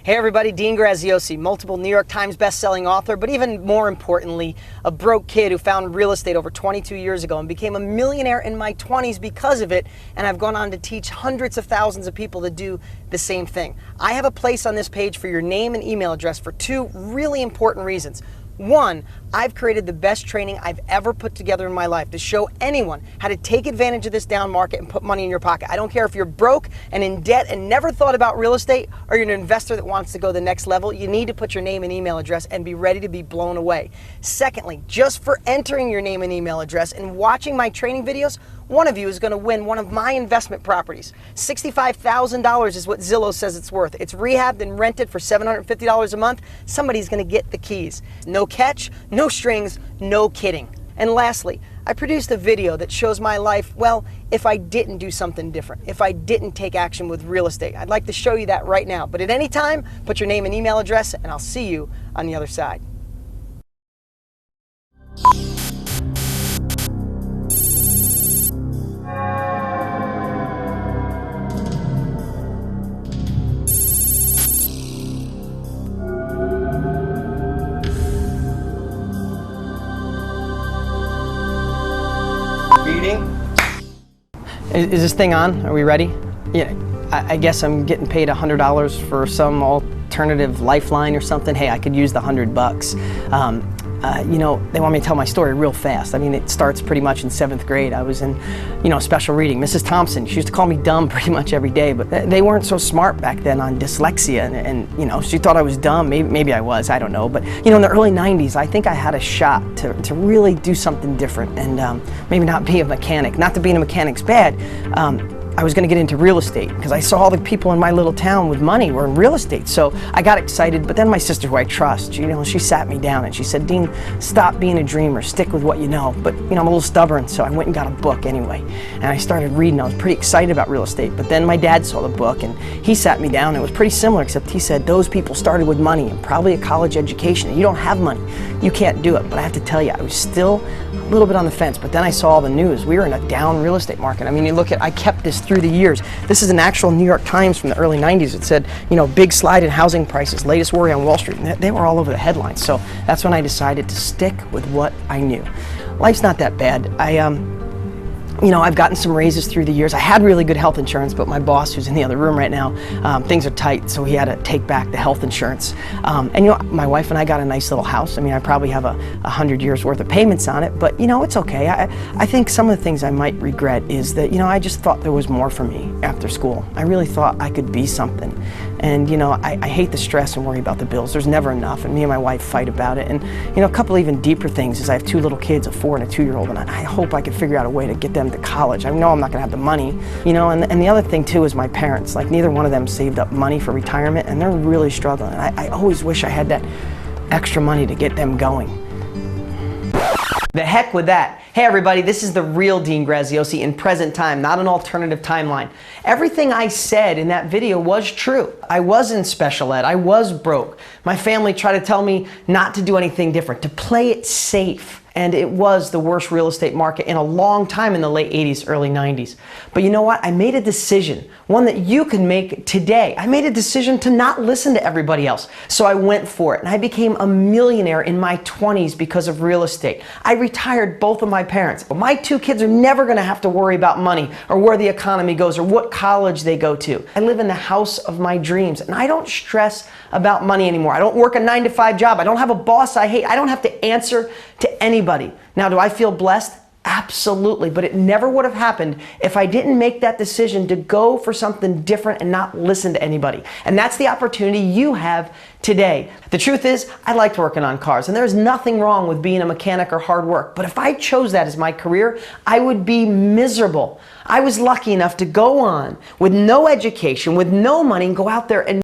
Hey everybody, Dean Graziosi, multiple New York Times best-selling author, but even more importantly, a broke kid who found real estate over 22 years ago and became a millionaire in my 20s because of it, and I've gone on to teach hundreds of thousands of people to do the same thing. I have a place on this page for your name and email address for two really important reasons. One, I've created the best training I've ever put together in my life to show anyone how to take advantage of this down market and put money in your pocket. I don't care if you're broke and in debt and never thought about real estate, or you're an investor that wants to go the next level. You need to put your name and email address and be ready to be blown away. Secondly, just for entering your name and email address and watching my training videos, one of you is going to win one of my investment properties. $65,000 is what Zillow says it's worth. It's rehabbed and rented for $750 a month. Somebody's going to get the keys. No catch, no strings, no kidding. And lastly, I produced a video that shows my life, well, if I didn't do something different, if I didn't take action with real estate. I'd like to show you that right now. But at any time, put your name and email address, and I'll see you on the other side. Is this thing on? Are we ready? Yeah, I guess I'm getting paid $100 for some alternative lifeline or something. Hey, I could use the $100. You know, they want me to tell my story real fast. I mean, it starts pretty much in 7th grade. I was in, special reading. Mrs. Thompson, she used to call me dumb pretty much every day, but they weren't so smart back then on dyslexia, and she thought I was dumb. Maybe I was, I don't know. But, in the early 90s, I think I had a shot to really do something different and maybe not be a mechanic. Not that being a mechanic's bad. I was going to get into real estate because I saw all the people in my little town with money were in real estate. So I got excited, but then my sister, who I trust, she sat me down and she said, Dean, stop being a dreamer, stick with what you know. But I'm a little stubborn, so I went and got a book anyway. And I started reading. I was pretty excited about real estate, but then my dad saw the book and he sat me down. It was pretty similar, except he said, those people started with money and probably a college education, and you don't have money. You can't do it. But I have to tell you, I was still a little bit on the fence, but then I saw all the news. We were in a down real estate market. I mean, you look at, I kept this through the years. This is an actual New York Times from the early 90s. It said, big slide in housing prices, latest worry on Wall Street. And they were all over the headlines. So that's when I decided to stick with what I knew. Life's not that bad. I've gotten some raises through the years. I had really good health insurance, but my boss, who's in the other room right now, things are tight, so he had to take back the health insurance. My wife and I got a nice little house. I mean, I probably have 100 years worth of payments on it, but it's okay. I think some of the things I might regret is that, I just thought there was more for me after school. I really thought I could be something. And, I hate the stress and worry about the bills. There's never enough, and me and my wife fight about it. And, a couple even deeper things is I have 2 little kids, a 4 and a 2-year-old, and I hope I could figure out a way to get them to college. I know I'm not going to have the money, and the other thing too is my parents. Like, neither one of them saved up money for retirement, and they're really struggling. And I always wish I had that extra money to get them going. The heck with that. Hey everybody, this is the real Dean Graziosi in present time, not an alternative timeline. Everything I said in that video was true. I was in special ed. I was broke. My family tried to tell me not to do anything different, to play it safe. And it was the worst real estate market in a long time in the late 80s, early 90s. But you know what? I made a decision, one that you can make today. I made a decision to not listen to everybody else. So I went for it, and I became a millionaire in my 20s because of real estate. I retired both of my parents. My 2 kids are never going to have to worry about money or where the economy goes or what college they go to. I live in the house of my dreams, and I don't stress about money anymore. I don't work a 9-to-5 job. I don't have a boss I hate. I don't have to answer to anybody. Now, do I feel blessed? Absolutely, but it never would have happened if I didn't make that decision to go for something different and not listen to anybody. And that's the opportunity you have today. The truth is, I liked working on cars, and there's nothing wrong with being a mechanic or hard work. But if I chose that as my career, I would be miserable. I was lucky enough to go on with no education, with no money, and go out there and